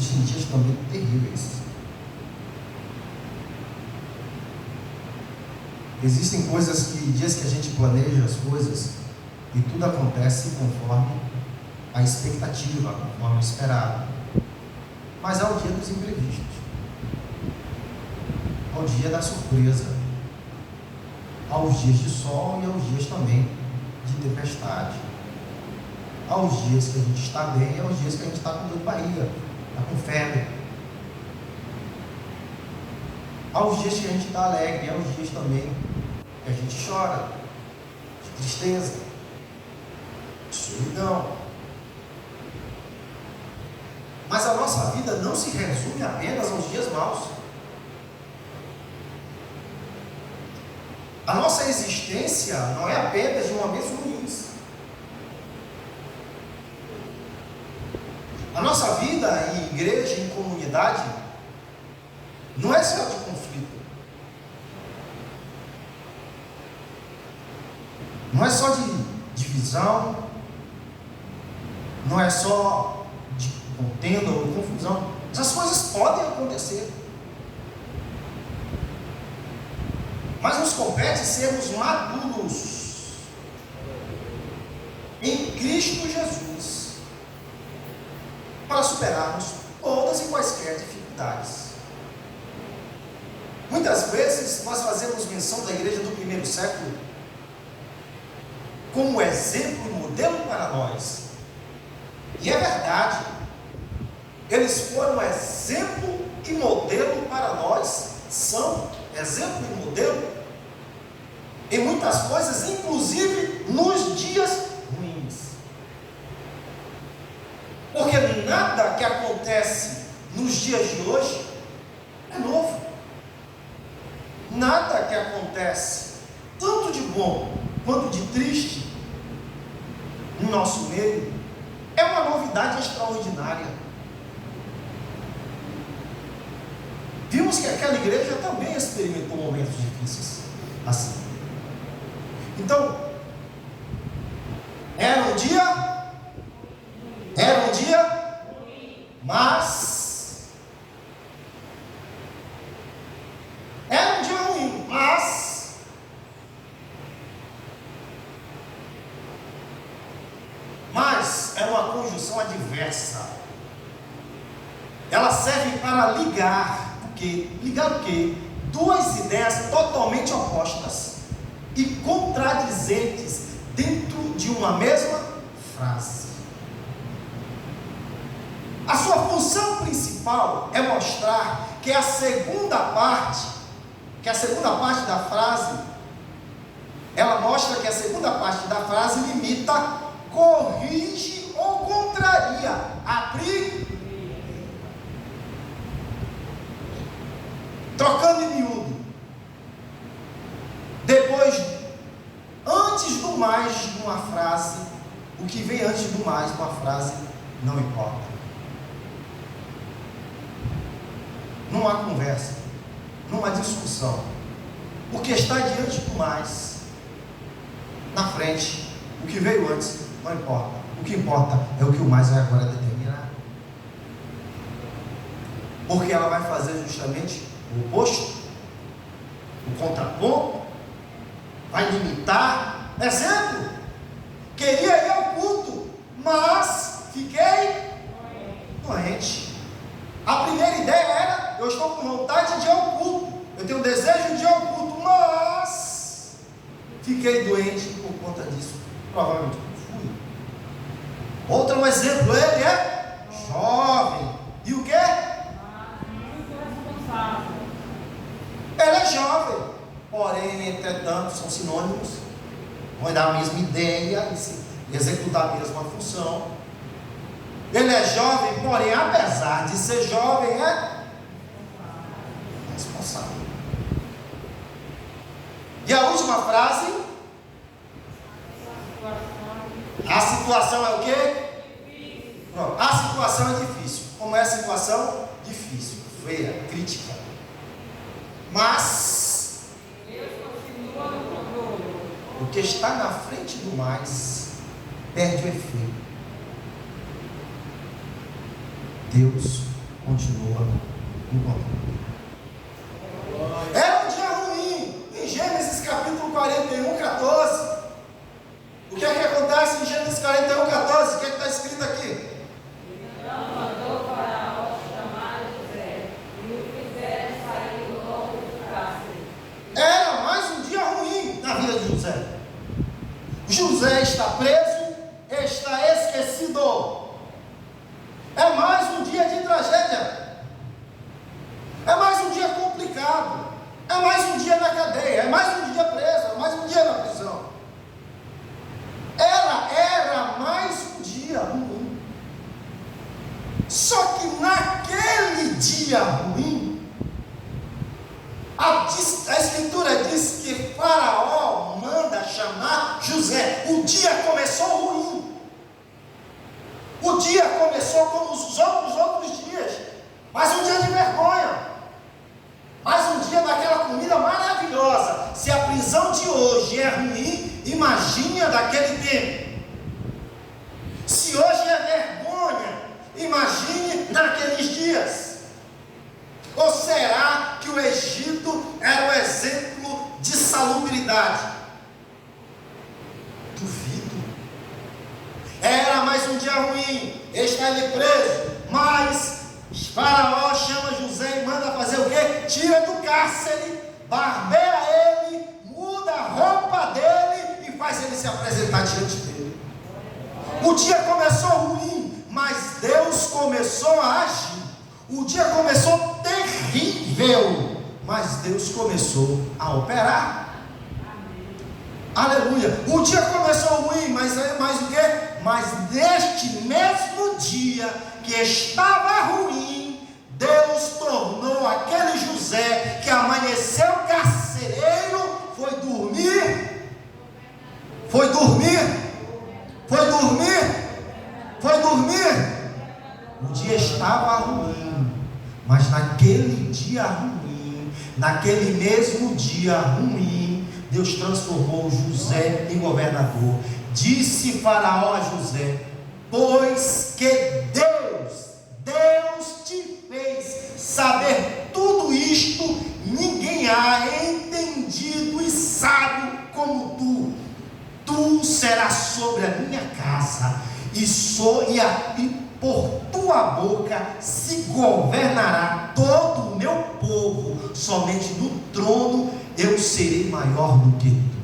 Existem dias também terríveis. Existem dias que a gente planeja as coisas e tudo acontece conforme a expectativa, conforme o esperado. Mas há o dia dos imprevistos, há o dia da surpresa, há os dias de sol e há os dias também de tempestade. Há os dias que a gente está bem e há os dias que a gente está com dor de barriga, está com febre. Há os dias que a gente está alegre e há os dias também que a gente chora, de tristeza, de solidão. Mas a nossa vida não se resume apenas aos dias maus. A nossa existência não é apenas de momentos ruins. A nossa vida em igreja, em comunidade, não é só de conflito. Não é só de divisão. Não é só de contenda ou confusão. Essas coisas podem acontecer. Mas nos compete sermos maduros em Cristo Jesus para superarmos todas e quaisquer dificuldades. Muitas vezes nós fazemos menção da igreja do primeiro século como exemplo e modelo para nós. E é verdade, eles foram exemplo e modelo para nós, são exemplo e modelo em muitas coisas, inclusive nos dias ruins. Porque nada que acontece nos dias de hoje é novo. Nada que acontece, tanto de bom quanto de triste, no nosso meio, é uma novidade extraordinária. Vimos que aquela igreja também experimentou momentos difíceis, assim. Então, era um dia, mas era um dia ruim, mas era uma conjunção adversa. Ela serve para ligar o quê? Duas ideias totalmente opostas e contradizentes dentro de uma mesma frase. A sua função principal é mostrar que a segunda parte da frase, ela mostra que a segunda parte da frase limita, corrige ou contraria a trocando em miúdo. Depois, antes do mais de uma frase, o que vem antes do mais de uma frase não importa. Não há conversa, não há discussão. O que está diante do mais, na frente, o que veio antes, não importa. O que importa é o que o mais vai agora determinar. Porque ela vai fazer justamente o oposto, o contraponto, vai limitar. Exemplo, queria ir ao culto, mas fiquei doente. A primeira ideia era, eu estou com vontade de ir ao culto, eu tenho desejo de ir ao culto, mas fiquei doente por conta disso. Provavelmente fui. Outro exemplo, ele é jovem. E o quê? Ele é jovem, porém, entretanto, são sinônimos, vão dar a mesma ideia e executar a mesma função. Ele é jovem, porém, apesar de ser jovem, é responsável. E a última frase, a situação é o quê? Pronto. A situação é difícil. Como é a situação? Difícil, feia, crítica. Mas o que está na frente do mais perde o efeito. Deus continua no controle. Era um dia ruim. Em Gênesis capítulo 41, 14. O que é que acontece em Gênesis 41, 14? O que é que está escrito aqui? Então mandou Faraó chamar José e o fizeram sair logo do cárcere. Era mais um dia ruim na vida de José. José está preso, está esquecido. É mais um dia de tragédia. É mais um dia complicado. É mais um dia na cadeia. É mais um dia preso. É mais um dia na prisão. Era mais um dia ruim. Só que naquele dia ruim, a Escritura diz que Faraó manda chamar José. O dia começou ruim. O dia começou como os outros dias. Mais um dia de vergonha. Mais um dia daquela comida maravilhosa. Se a prisão de hoje é ruim, imagine a daquele tempo. Se hoje é vergonha, imagine naqueles dias. Ou será que o Egito era o exemplo de salubridade? Duvido. Era mais um dia ruim. Está ele preso, mas Faraó chama José e manda fazer o quê? Tira do cárcere, barbeia ele, muda a roupa dele e faz ele se apresentar diante dele. O dia começou ruim, mas Deus começou a agir. O dia começou terrível, mas Deus começou a operar. Aleluia. O dia começou ruim, mas o quê? Mas neste mesmo dia que estava ruim, Deus tornou aquele José que amanheceu carcereiro, foi dormir. O dia estava ruim, mas naquele dia ruim, naquele mesmo dia ruim, Deus transformou José em governador. Disse Faraó a José: pois que Deus te fez saber tudo isto, ninguém há entendido e sábio como tu. Tu serás sobre a minha casa, e por tua boca se governará todo o meu povo. Somente no trono eu serei maior do que tu.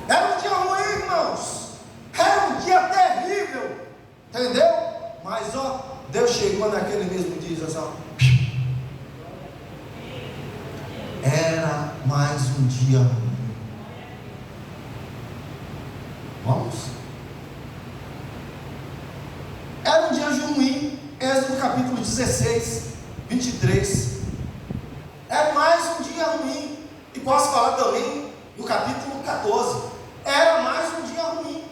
Era um dia ruim, irmãos. Era um dia terrível. Entendeu? Mas Deus chegou naquele mesmo dia e disse assim: era mais um dia ruim. Vamos? Era um dia ruim. Êxodo capítulo 16, 23. É mais um dia ruim. E posso falar também no capítulo 14. Era mais um dia ruim.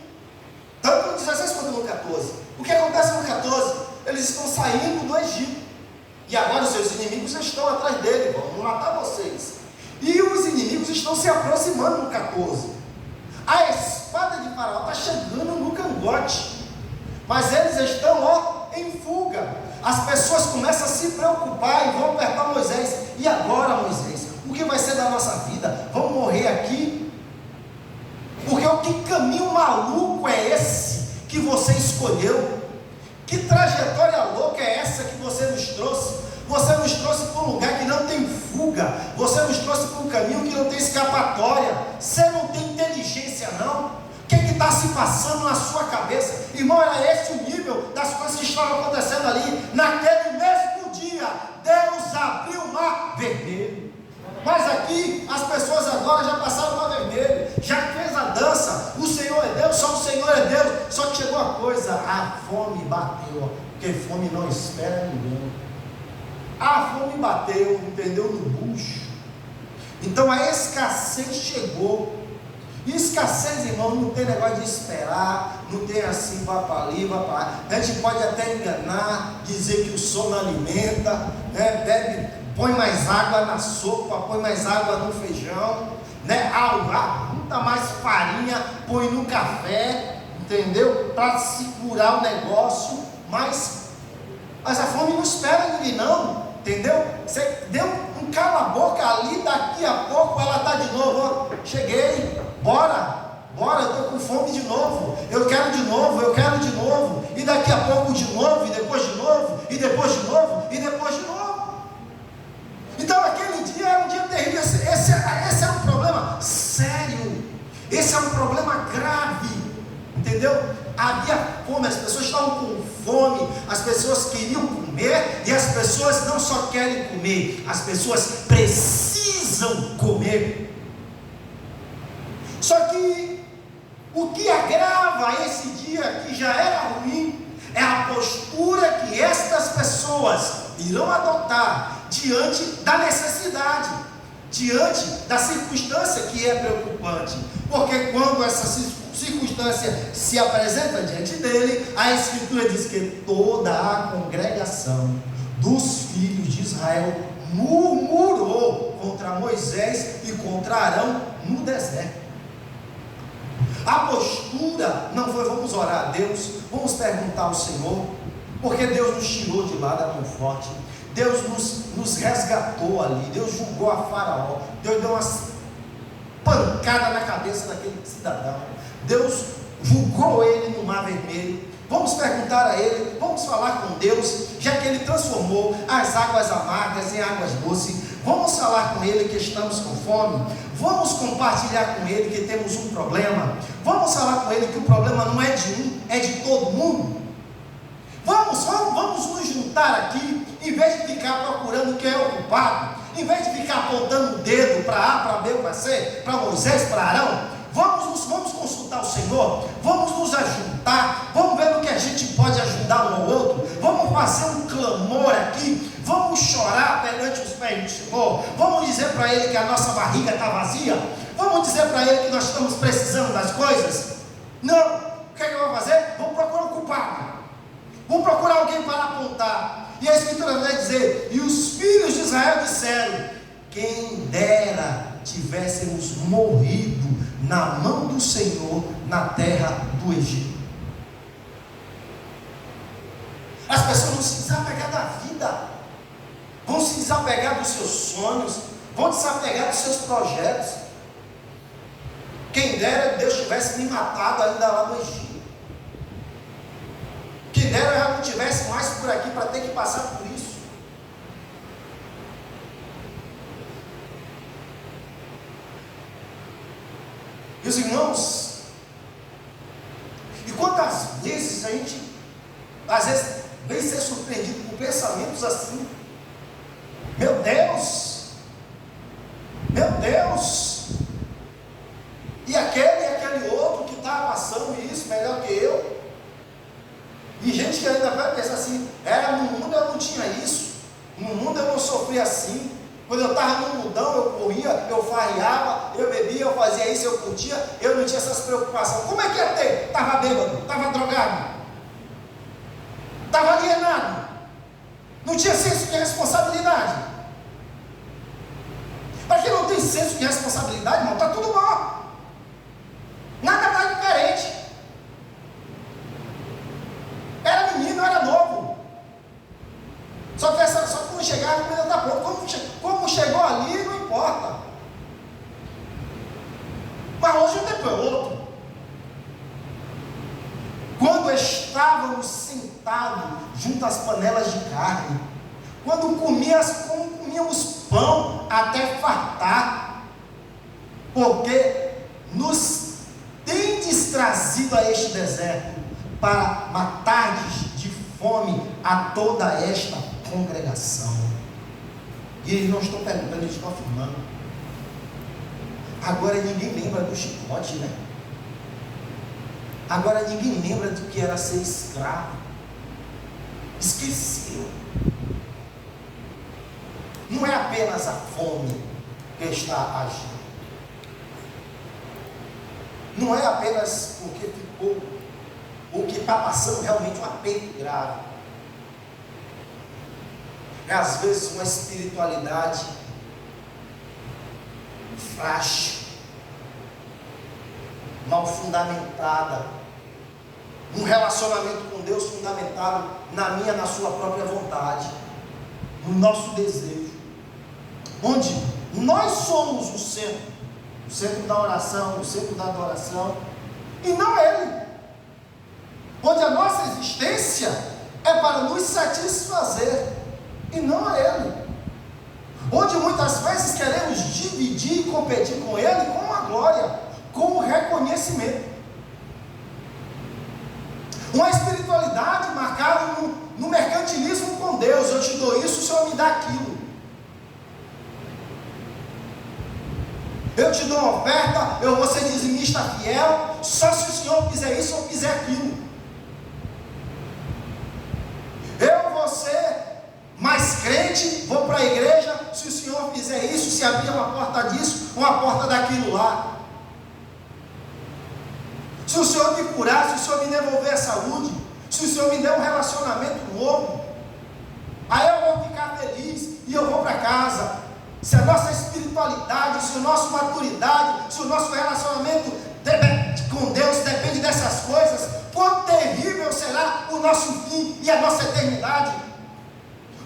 Tanto no 16 quanto no 14. O que acontece no 14? Eles estão saindo do Egito. E agora os seus inimigos estão atrás dele. Vamos matar vocês. E os inimigos estão se aproximando no 14. A espada de Faraó está chegando no cangote. Mas eles estão em fuga. As pessoas começam a se preocupar e vão apertar Moisés. E agora, Moisés? O que vai ser da nossa vida? Vamos morrer aqui? Porque que caminho maluco é esse que você escolheu? Que trajetória louca é essa que você nos trouxe? Você nos trouxe para um lugar que não tem fuga. Você nos trouxe para um caminho que não tem escapatória. Você não tem inteligência, não? O que está se passando na sua cabeça? Irmão, era esse o nível das coisas que estavam acontecendo ali. Naquele mesmo dia, Deus abriu o mar vermelho. Mas aqui, as pessoas agora já passaram o mar vermelho, já fez a dança. O Senhor é Deus, só o Senhor é Deus. Só que chegou a coisa, a fome bateu. Porque fome não espera ninguém. A fome bateu, entendeu? No bucho. Então a escassez chegou. E escassez, irmão, não tem negócio de esperar, não tem assim, vá para ali, vá para lá. A gente pode até enganar, dizer que o sono alimenta, né? Bebe, põe mais água na sopa, põe mais água no feijão, né? Junta mais farinha, põe no café, entendeu? Para segurar o negócio, mas Mas a fome não espera ninguém não, entendeu? Você deu um cala-boca ali, daqui a pouco ela está de novo, ó, cheguei, bora, eu estou com fome de novo, eu quero de novo, e daqui a pouco de novo, e depois de novo, e depois de novo, e depois de novo. Então aquele dia era um dia terrível, esse é um problema sério, esse é um problema grave, entendeu? Havia fome, as pessoas estavam com fome, as pessoas queriam comer, e as pessoas não só querem comer, as pessoas precisam comer. Só que o que agrava esse dia que já era ruim é a postura que estas pessoas irão adotar diante da necessidade, diante da circunstância que é preocupante, porque quando essa circunstância se apresenta diante dele, a Escritura diz que toda a congregação dos filhos de Israel murmurou contra Moisés e contra Arão no deserto. A postura não foi vamos orar a Deus, vamos perguntar ao Senhor, porque Deus nos tirou de lá da mão forte, Deus nos resgatou ali, Deus julgou a Faraó, Deus deu umas pancadas na cabeça daquele cidadão, Deus julgou ele no Mar Vermelho. Vamos perguntar a ele, vamos falar com Deus, já que ele transformou as águas amargas em águas doces. Vamos falar com ele que estamos com fome, vamos compartilhar com ele que temos um problema, vamos falar com ele que o problema não é de um, é de todo mundo. Vamos nos juntar aqui, em vez de ficar procurando quem é o culpado, em vez de ficar apontando o dedo para A, para B, para C, para Moisés, para Arão. Vamos consultar o Senhor, vamos nos ajuntar, vamos ver no que a gente pode ajudar um ao outro, vamos fazer um clamor aqui, vamos chorar perante os pés do Senhor, vamos dizer para Ele que a nossa barriga está vazia, vamos dizer para Ele que nós estamos precisando das coisas. Não, o que é que eu vou fazer? Vamos procurar um culpado, vamos procurar alguém para apontar. E a Escritura vai dizer, e os filhos de Israel disseram, quem dera tivéssemos morrido na mão do Senhor na terra do Egito. As pessoas vão se desapegar da vida, vão se desapegar dos seus sonhos, vão desapegar dos seus projetos. Quem dera Deus tivesse me matado ainda lá no Egito, quem dera eu já não tivesse mais por aqui para ter que passar por isso. Meus irmãos, e quantas vezes a gente, às vezes, vem ser surpreendido por pensamentos assim, meu Deus, e aquele outro que está passando isso melhor que eu, e gente que ainda vai pensar assim, no mundo eu não tinha isso, no mundo eu não sofria assim. Quando eu estava no mundão, eu corria, eu farreava, eu bebia, eu fazia isso, eu curtia, eu não tinha essas preocupações. Como é que ia ter? Estava bêbado, estava drogado, estava alienado, não tinha senso de responsabilidade. Para quem não tem senso de responsabilidade, irmão, está tudo bom, nada mais diferente. Era menino, era novo. Só que quando chegar, a comida está pronta. Como chegou ali, não importa. Mas hoje o tempo é outro. Quando estávamos sentados junto às panelas de carne, quando comíamos pão até fartar, porque nos tendes trazido a este deserto para matar de fome a toda esta congregação. E eles não estão perguntando, eles estão afirmando. Agora ninguém lembra do chicote, né? Agora ninguém lembra do que era ser escravo. Esqueceu. Não é apenas a fome que está agindo. Não é apenas porque ficou, ou que está passando realmente um aperto grave. É às vezes uma espiritualidade frágil, mal fundamentada, Um relacionamento com Deus fundamentado na minha, na sua própria vontade, no nosso desejo, onde nós somos o centro da oração, o centro da adoração, e não Ele, onde a nossa existência é para nos satisfazer, e não a Ele, onde muitas vezes queremos dividir e competir com Ele com a glória, com o reconhecimento. Uma espiritualidade marcada no mercantilismo com Deus. Eu te dou isso, o Senhor me dá aquilo. Eu te dou uma oferta, eu vou ser dizimista fiel, só se o Senhor fizer isso ou fizer aquilo. Eu vou ser mais crente, vou para a igreja, se o Senhor fizer isso, se abrir uma porta disso, uma porta daquilo lá. Se o Senhor me curar, se o Senhor me devolver a saúde, se o Senhor me der um relacionamento novo, aí eu vou ficar feliz e eu vou para casa. Se a nossa espiritualidade, se a nossa maturidade, se o nosso relacionamento com Deus depende dessas coisas, quão terrível será o nosso fim e a nossa eternidade,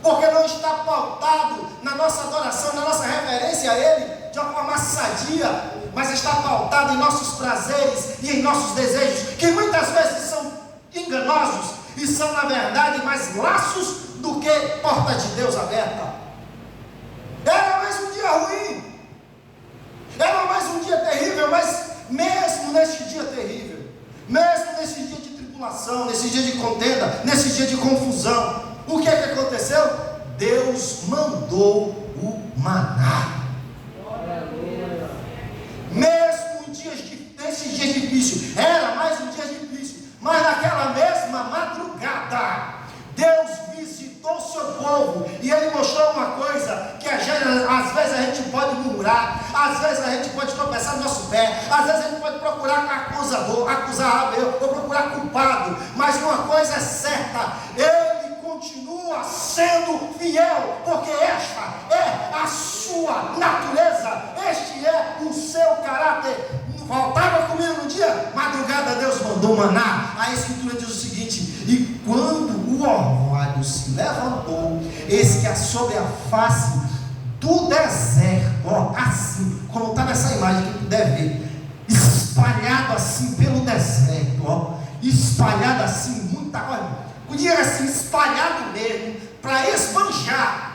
porque não está pautado na nossa adoração, na nossa reverência a Ele de uma forma sadia, mas está pautado em nossos prazeres e em nossos desejos, que muitas vezes são enganosos e são na verdade mais laços do que porta de Deus aberta. Era mais um dia ruim, era mais um dia terrível, mas mesmo neste dia terrível, mesmo nesse dia de tribulação, nesse dia de contenda, nesse dia de confusão, o que é que aconteceu? Deus mandou o maná. Mesmo nesse dia difícil, era mais um dia difícil, mas naquela mesma madrugada, Deus visitou o seu povo, e Ele mostrou uma coisa, que às vezes a gente pode murmurar, às vezes a gente pode tropeçar no nosso pé, às vezes a gente pode procurar acusar ou procurar culpado, mas uma coisa é certa, Ele continua sendo fiel, porque esta é a sua natureza, este é o seu caráter. Faltava comida no dia, madrugada Deus mandou maná. A Escritura diz o seguinte: e quando o orvalho se levantou, eis que sobre a face do deserto, ó, assim, como está nessa imagem que puder ver, espalhado assim pelo deserto, ó, espalhado assim, muita coisa, podia ser assim, espalhado mesmo, para esbanjar.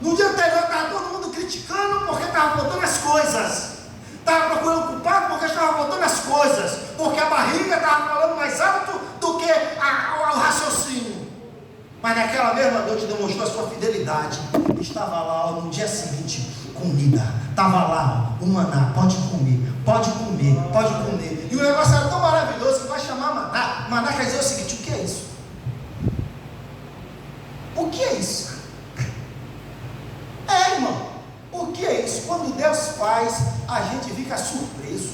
No dia anterior estava todo mundo criticando porque estava faltando as coisas, estava procurando culpado porque estava faltando as coisas, porque a barriga estava falando mais alto do que o raciocínio. Mas naquela mesma noite demonstrou a sua fidelidade. Estava lá, ó, no dia seguinte, comida. Estava lá, ó, o maná, pode comer, pode comer, pode comer. E o negócio era tão maravilhoso que vai chamar maná. Maná quer dizer o seguinte: o que é isso? O que é isso? Irmão, o que é isso? Quando Deus faz, a gente fica surpreso,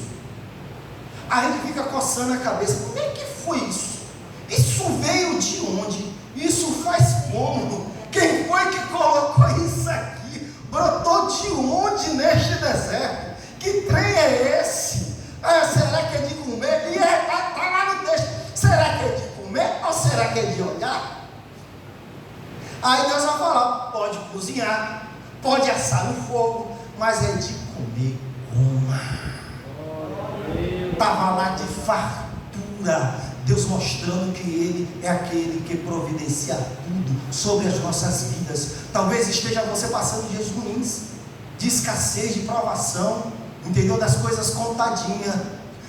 a gente fica coçando a cabeça. Como é que foi isso? Isso veio de onde? Isso faz como? Quem foi que colocou isso aqui? Brotou de onde neste deserto? Que trem é esse? Será que é de comer? E está lá no texto. Será que é de comer ou será que é de olhar? Aí Deus vai falar: pode cozinhar, pode assar no fogo, mas é de comer, coma. Estava lá de fartura, Deus mostrando que Ele é aquele que providencia tudo sobre as nossas vidas. Talvez esteja você passando dias ruins, de escassez, de provação, entendeu? Das coisas contadinhas,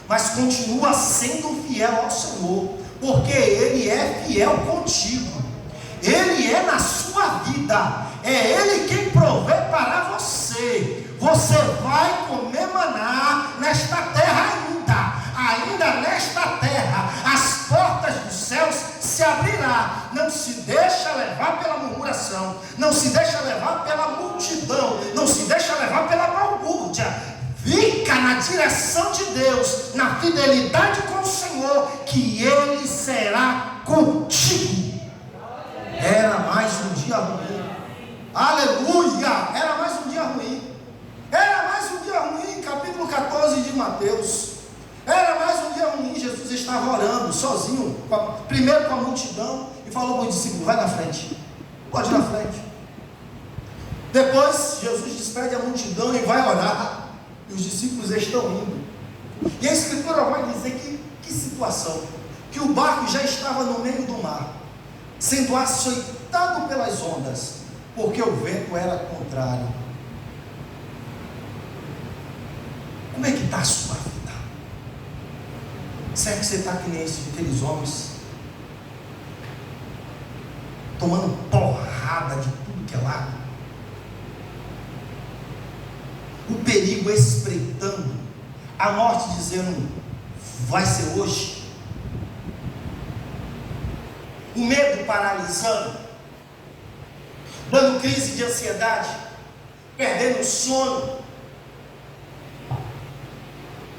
mas continua sendo fiel ao Senhor, porque Ele é fiel contigo. Ele é na sua vida, é Ele quem provê para você. Você vai comer maná nesta terra ainda nesta terra, as portas dos céus se abrirá. Não se deixa levar pela murmuração, não se deixa levar pela multidão, não se deixa levar pela balbúrdia. Fica na direção de Deus, na fidelidade com o Senhor, que Ele será contigo. Era mais um dia ruim. Aleluia! Era mais um dia ruim. Era mais um dia ruim. Capítulo 14 de Mateus. sozinho, primeiro com a multidão, e falou para os discípulos: vai na frente, pode ir na frente. Depois Jesus despede a multidão e vai orar, e os discípulos estão indo. E a Escritura vai dizer que situação, que o barco já estava no meio do mar, sendo açoitado pelas ondas, porque o vento era contrário. Como é que está a sua vida? Será que você está que nem aqueles homens, tomando porrada de tudo que é lado? O perigo espreitando, a morte dizendo: vai ser hoje. O medo paralisando, dando crise de ansiedade, perdendo o sono.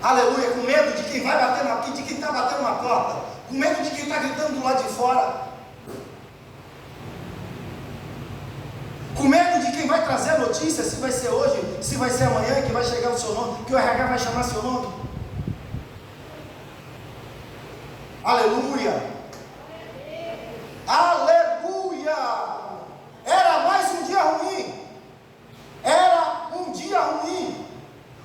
Aleluia, com medo de quem vai batendo aqui, de quem está batendo na porta, com medo de quem está gritando do lado de fora, com medo de quem vai trazer a notícia, se vai ser hoje, se vai ser amanhã, que vai chegar o seu nome, que o RH vai chamar seu nome. Aleluia, aleluia. Era mais um dia ruim, era um dia ruim.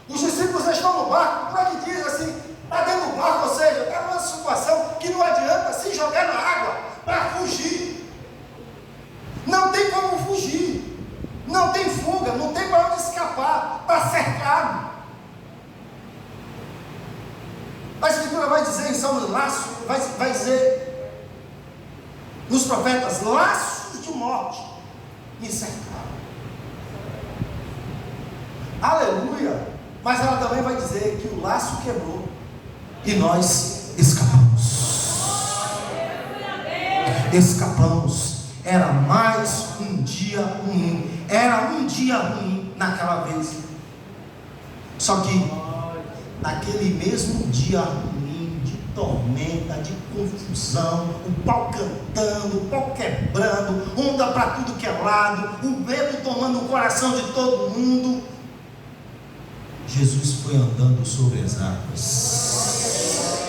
Os discípulos estão no barco, como é que diz assim? Está dentro do barco, ou seja, está numa situação que não adianta se jogar na água para fugir. Não tem como fugir, não tem fuga, não tem para onde escapar, está cercado. A Escritura vai dizer em Salmos, laço, vai dizer nos profetas: laços de morte me cercaram. Aleluia. Mas ela também vai dizer que o laço quebrou e nós escapamos. Escapamos. Era mais um dia ruim. Era um dia ruim naquela vez. Só que naquele mesmo dia ruim, de tormenta, de confusão, o pau cantando, o pau quebrando, onda para tudo que é lado, o medo tomando o coração de todo mundo, Jesus foi andando sobre as águas.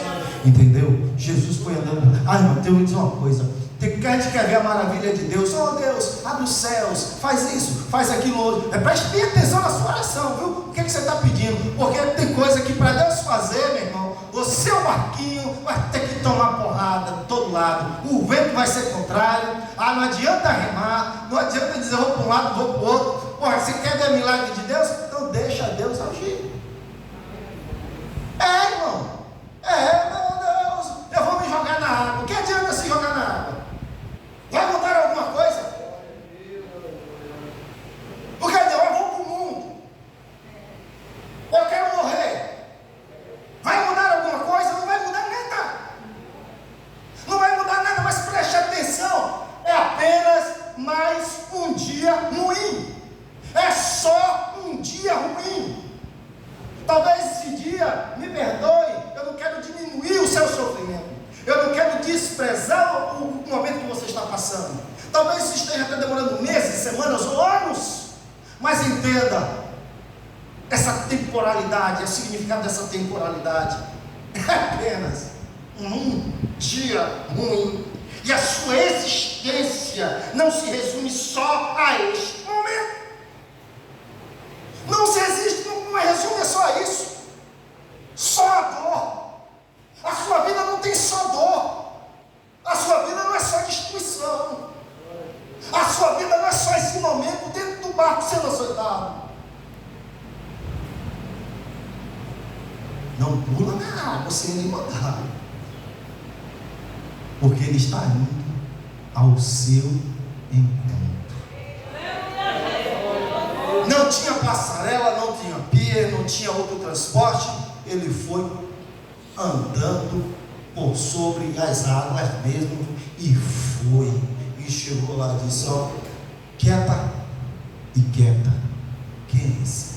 Entendeu? Jesus foi andando. Ai, irmão, eu vou dizer uma coisa. A gente quer ver a maravilha de Deus. Oh Deus, abre os céus, faz isso, faz aquilo outro. Preste bem atenção na sua oração, viu? O que você está pedindo? Porque tem coisa que para Deus fazer, meu irmão, o seu barquinho vai ter que tomar porrada de todo lado. O vento vai ser contrário. Ah, não adianta remar, não adianta dizer vou para um lado, vou para o outro. Porra, você quer ver milagre de Deus? Então deixa Deus agir. Irmão. Meu Deus, eu vou me jogar na água. O que adianta se jogar na água? Vai mudar alguma coisa? Porque eu vou para o mundo. Eu quero morrer. Vai mudar alguma coisa? Não vai mudar nada. Não vai mudar nada, mas preste atenção. É apenas mais um dia ruim. É só um dia ruim. Talvez esse dia, me perdoe, eu não quero diminuir o seu sofrimento. Eu não quero desprezar o momento que você está passando. Talvez isso esteja até demorando meses, semanas ou anos. Mas entenda, essa temporalidade, o significado dessa temporalidade é apenas um dia ruim. E a sua existência não se resume só a este momento. Não se existe, não resume só isso. Só a dor. A sua vida não tem só dor. A sua vida não é só destruição. A sua vida não é só esse momento dentro do barco sendo açoitado. Não pula na água sem ele mandar. Porque ele está indo ao seu encontro. Não tinha passarela, não tinha pia, não tinha outro transporte. Ele foi andando por sobre as águas mesmo, e foi, e chegou lá e disse: ó, quieta e quieta, quem é esse?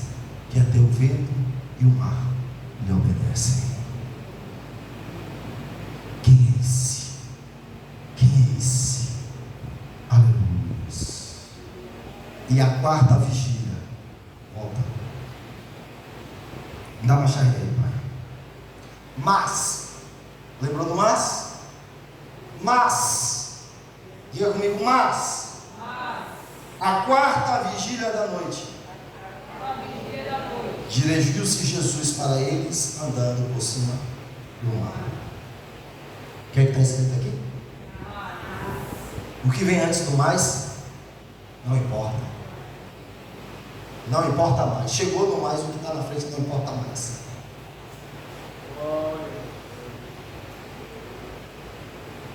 Que até o vento e o mar lhe obedecem. Quem é esse? Quem é esse? Aleluia. E a quarta vigília, volta, dá uma chave aí, pai. Mas, lembrou do mas? Mas, diga comigo, mas, a quarta vigília da noite, dirigiu-se Jesus para eles, andando por cima do mar. O que é que está escrito aqui? O que vem antes do mais, não importa. Não importa mais. Chegou no mais, o que está na frente não importa mais.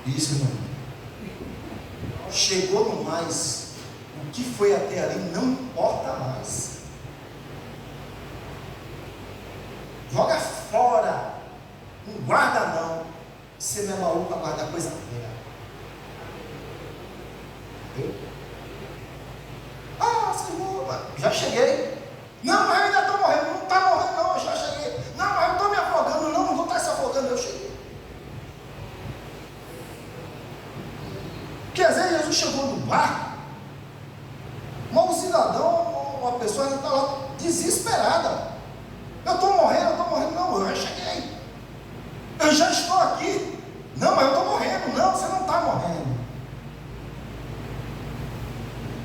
Isso não. Chegou no mais, o que foi até ali não importa mais. Joga fora. Não guarda não. Você não é maluco para guardar coisa feia. Entendeu? Ah, Senhor, já cheguei. Não, mas eu ainda estou morrendo. Não está morrendo não, eu já cheguei. Não, mas eu estou me afogando. Não vou estar se afogando, eu cheguei. Porque às vezes Jesus chegou no barco, mas um cidadão, uma pessoa que está lá desesperada. Eu estou morrendo, não, eu já cheguei. Eu já estou aqui. Não, mas eu estou morrendo. Não, você não está morrendo.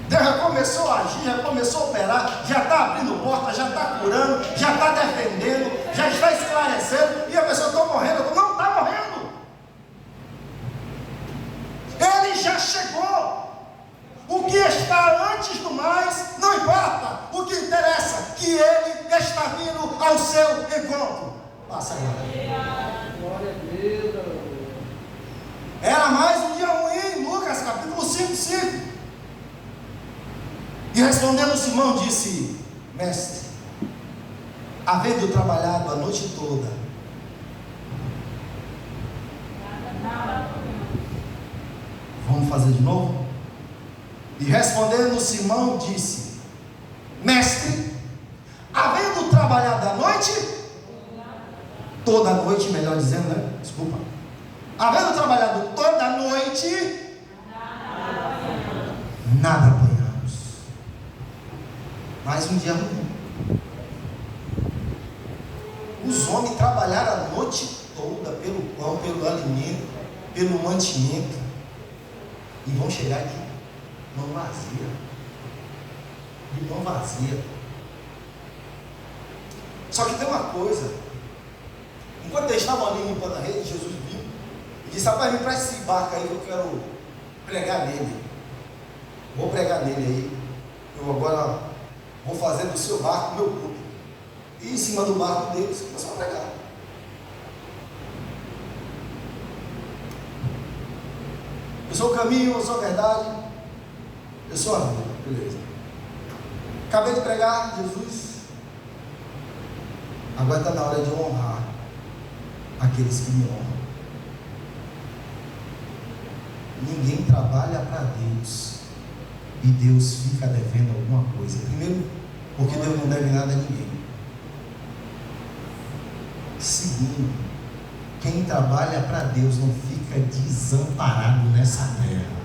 Deus já começou a agir, já começou a operar, já está abrindo porta, já está curando, já está defendendo, já está esclarecendo, e a pessoa está morrendo, não está morrendo. Ele já chegou. O que está antes do mais, não importa. O que interessa, que ele está vindo ao seu encontro. Passa agora. Glória a Deus. Era mais um dia ruim, Lucas capítulo 5:5. E respondendo Simão disse: Mestre, havendo trabalhado a noite toda, vamos fazer de novo? E respondendo Simão disse: Mestre, havendo trabalhado a noite, toda a noite, melhor dizendo, né? Desculpa. Havendo trabalhado toda a noite, nada apanhamos. Mais um dia ruim. Os homens trabalharam a noite toda pelo pão, pelo alimento, pelo mantimento, e vão chegar aqui mão vazia. De mão vazia. Só que tem uma coisa. Enquanto eles estavam ali limpando a rede, Jesus viu e disse: rapaz, me presta esse barco aí que eu quero pregar nele. Vou pregar nele aí. Eu agora vou fazer do seu barco meu púlpito. E em cima do barco deles começou a pregar. Eu sou o caminho, eu sou a verdade, eu sou a vida. Beleza. Acabei de pregar, Jesus. Agora está na hora de honrar aqueles que me honram. Ninguém trabalha para Deus e Deus fica devendo alguma coisa. Primeiro, porque Deus não deve nada a ninguém. Segundo, quem trabalha para Deus não fica desamparado nessa terra.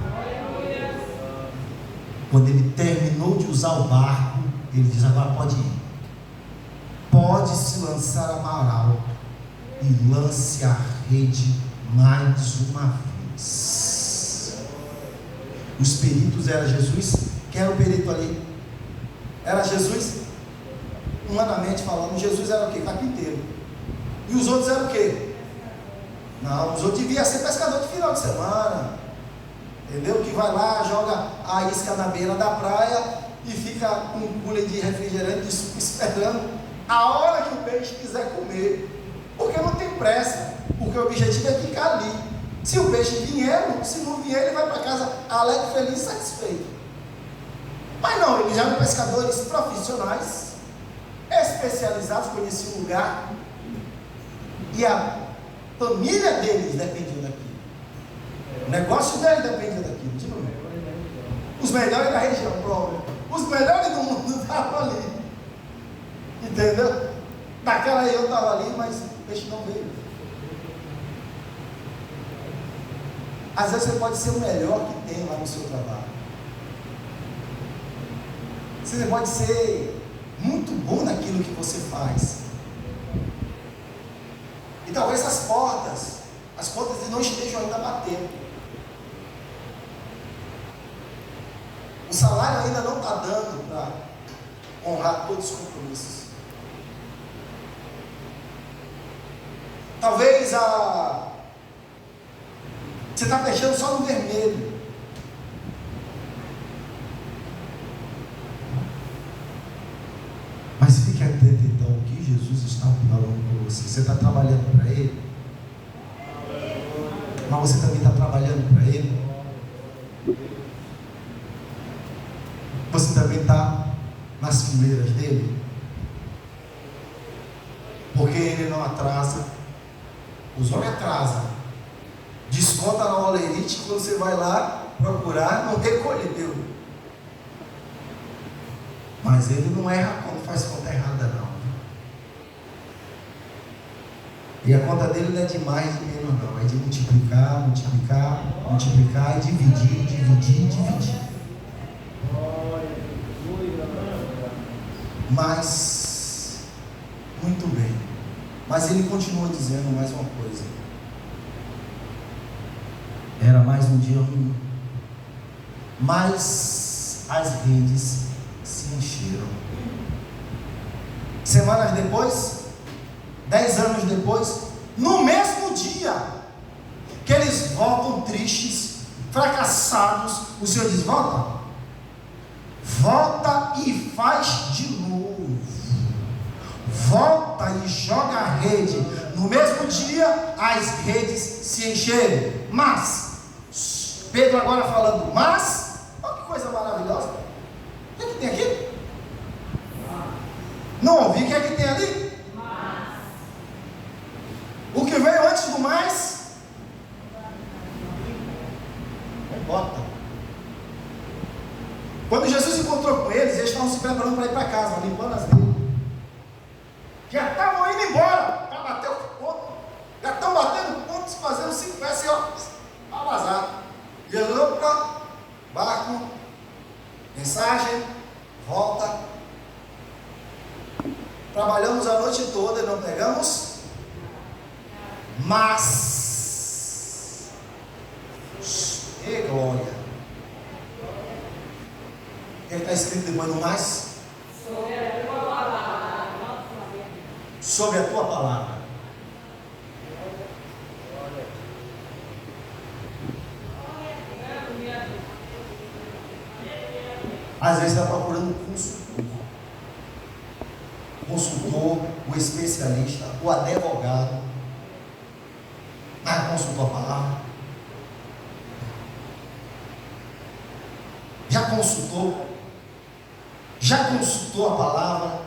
Quando ele terminou de usar o barco, ele diz: agora pode ir. Pode se lançar a mar alto e lance a rede mais uma vez. Os peritos eram Jesus. Quem era o perito ali? Era Jesus. Humanamente falando, Jesus era o quê? Carpinteiro. E os outros eram o quê? Não, os outros deviam ser pescador de final de semana. Entendeu? Que vai lá, joga a isca na beira da praia e fica com um cooler de refrigerante, de suco, esperando a hora que o peixe quiser comer. Porque não tem pressa. Porque o objetivo é ficar ali. Se o peixe vier, se não vier, ele vai para casa alegre, feliz e satisfeito. Mas não, eles eram pescadores profissionais, especializados, conheciam o lugar. E a família deles dependia daquilo. O negócio deles dependia daquilo. Tipo, os melhores da região, própria. Os melhores do mundo estavam ali. Entendeu? Naquela aí eu estava ali, mas o peixe não veio. Às vezes você pode ser o melhor que tem lá no seu trabalho. Você pode ser muito bom naquilo que você faz. E talvez as portas não estejam ainda batendo. ainda não está dando para honrar todos os compromissos. Talvez você está fechando só no vermelho. Mas fique atento então ao que Jesus está falando com você. Você está trabalhando para Ele? Mas você também está trabalhando para Ele? Você também está nas fileiras dele? Porque Ele não atrasa. Os homens atrasam. Desconta na olerite, quando você vai lá procurar, não recolheu. Mas Ele não erra quando faz conta errada, não. E a conta dele não é de mais e de menos, não. É de multiplicar, multiplicar, multiplicar e dividir, dividir, dividir. Mas, muito bem. Mas ele continua dizendo mais uma coisa. Era mais um dia ruim. Mas as redes se encheram. Semanas depois, 10 anos depois, no mesmo dia que eles voltam tristes, fracassados, o Senhor diz: volta. Volta e faz de novo. Volta e joga a rede. No mesmo dia, as redes se encheram. Mas, Pedro agora falando, mas, olha que coisa maravilhosa. O que é que tem aqui? Não ouvi, o que é que tem ali? Mas. O que veio antes do mais? Bota. Quando Jesus encontrou com eles estavam se preparando para ir para casa, limpando as redes. Já estavam indo embora para bater o ponto. Já estão batendo pontos, fazendo 5 peças e ó, para vazar. Jesus, opa, barco, mensagem, volta. Trabalhamos a noite toda e não pegamos, mas, e glória. O que está escrito depois do mais? Sobre a tua palavra. Sobre a tua palavra. Às vezes está procurando um consultor, o especialista, o advogado. Mas consultou a palavra? Já consultou a palavra?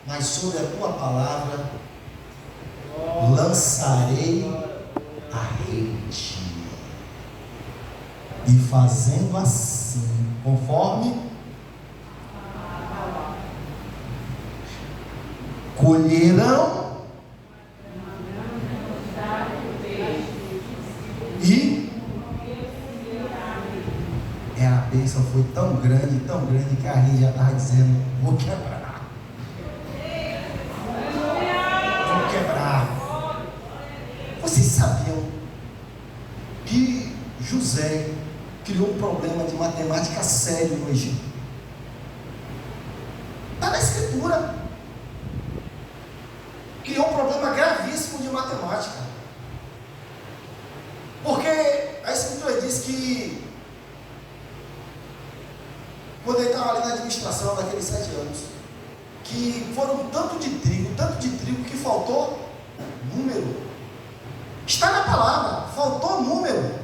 Mas sobre a tua palavra lançarei a rede. E fazendo assim, conforme colherão e a bênção foi tão grande que a rede já estava dizendo: vou quebrar. Vou quebrar. Vocês sabiam que José criou um problema de matemática sério no Egito? Está na escritura. Criou um problema gravíssimo de matemática. Porque a escritura diz que quando ele estava ali na administração daqueles 7 anos, que foram tanto de trigo que faltou número. Está na palavra, faltou número.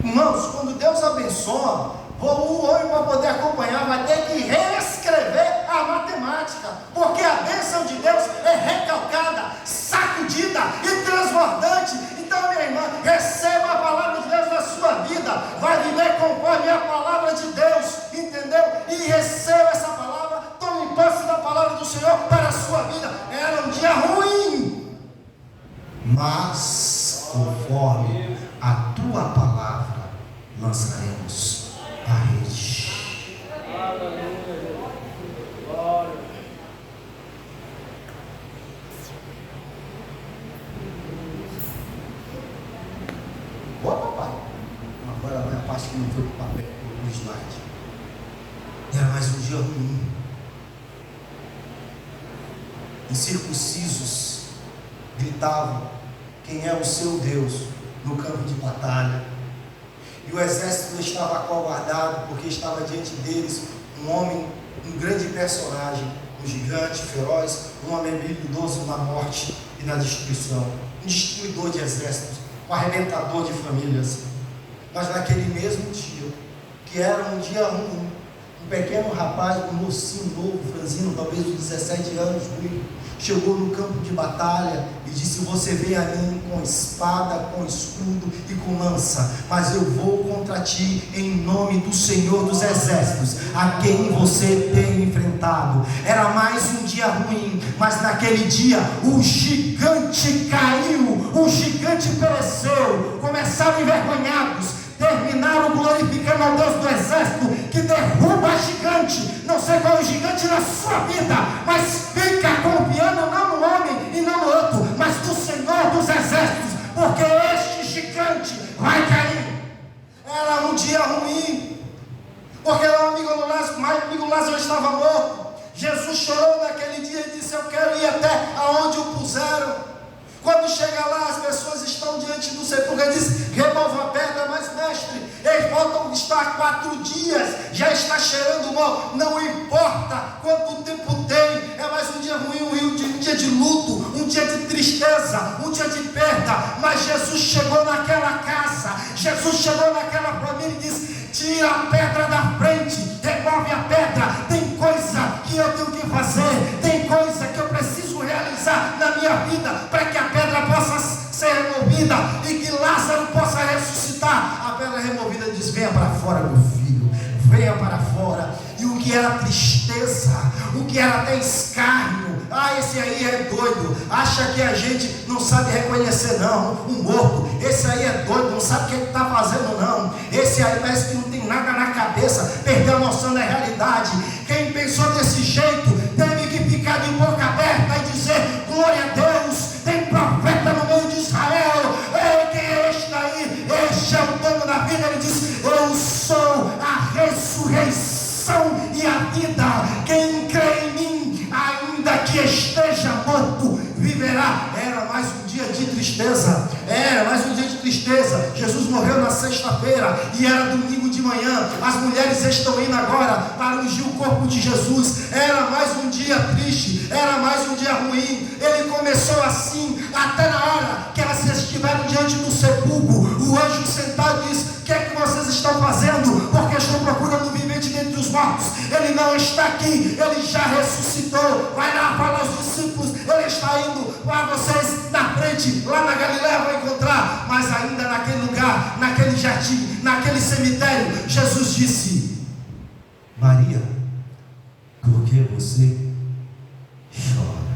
Irmãos, quando Deus abençoa, o homem, para poder acompanhar, vai ter que reescrever a matemática, porque a bênção de Deus é recalcada, sacudida e transbordante. Então, minha irmã, receba a palavra de Deus na sua vida, vai viver conforme a palavra de Deus, entendeu? E receba essa palavra, tome posse da palavra do Senhor para a sua vida. Era um dia ruim, mas conforme a tua palavra lançaremos a rede. Boa, papai. Agora a minha parte que não foi para o papel, o slide. Era mais um dia ruim. Incircuncisos gritavam: quem é o seu Deus? No campo de batalha. E o exército estava acovardado, porque estava diante deles um homem, um grande personagem, um gigante feroz, um homem habilidoso na morte e na destruição, um destruidor de exércitos, um arrebentador de famílias. Mas naquele mesmo dia, que era um dia ruim, um pequeno rapaz, um mocinho novo, franzino, talvez de 17 anos, chegou no campo de batalha e disse: você vem a mim com espada, com escudo e com lança, mas eu vou contra ti em nome do Senhor dos Exércitos, a quem você tem enfrentado. Era mais um dia ruim, mas naquele dia o gigante caiu, o gigante pereceu. Começaram envergonhados, terminaram glorificando ao Deus do exército, que derruba gigante. Não sei qual é o gigante na sua vida, mas fica confiando não no homem e não no outro, mas no Senhor dos exércitos, porque este gigante vai cair. Era um dia ruim, porque meu amigo Lázaro estava morto. Jesus chorou naquele dia e disse: eu quero ir até aonde o puseram. Quando chega lá, as pessoas estão diante do sepulcro e diz: remova a pedra. Mas mestre, eles voltam a estar 4 dias, já está cheirando mal. Não importa quanto tempo tem, é mais um dia ruim, um dia de luto, um dia de tristeza, um dia de perda. Mas Jesus chegou naquela casa, Jesus chegou naquela família e disse: tira a pedra da frente, remove a pedra. Tem coisa que eu tenho que fazer, tem coisa que eu preciso realizar na minha vida, para que a pedra possa ser removida e que Lázaro possa ressuscitar. A pedra removida diz: venha para fora, meu filho, venha para fora. E o que era tristeza, o que era até escárnio: esse aí é doido, acha que a gente não sabe reconhecer não, um morto. Esse aí é doido, não sabe o que ele está fazendo não. Esse aí parece que não tem nada na cabeça, perdeu a noção da realidade. Quem pensou desse jeito teve que ficar de boca aberta e dizer: glória a Deus, tem profeta no meio de Israel. Quem é este daí? Este é o dono da vida. Ele diz: eu sou a ressurreição e a vida. Quem crê em mim, ainda que esteja morto, viverá. Era mais um dia de tristeza, era mais um dia de tristeza. Jesus morreu na sexta-feira e era domingo de manhã. As mulheres estão indo agora para ungir o corpo de Jesus. Era mais um dia triste, era mais um dia ruim. Ele começou assim, até na hora que elas estiveram diante do sepulcro, o anjo sentado disse: o que é que vocês estão fazendo? Porque estou procurando o vivente dentre os mortos. Ele não está aqui, ele já ressuscitou. Vai lá falar aos discípulos: ele está indo para vocês na frente, lá na Galileia vai encontrar. Mas ainda naquele lugar, naquele jardim, naquele cemitério, Jesus disse: Maria, por que você chora?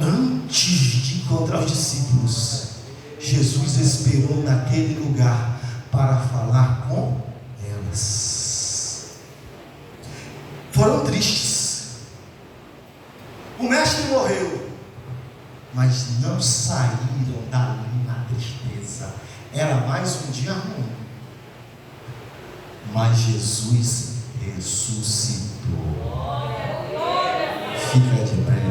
Antes de encontrar os discípulos, Jesus esperou naquele lugar para falar com elas. Foram tristes. O mestre morreu, mas não saíram dali na tristeza. Era mais um dia ruim, mas Jesus ressuscitou. Fica de pé.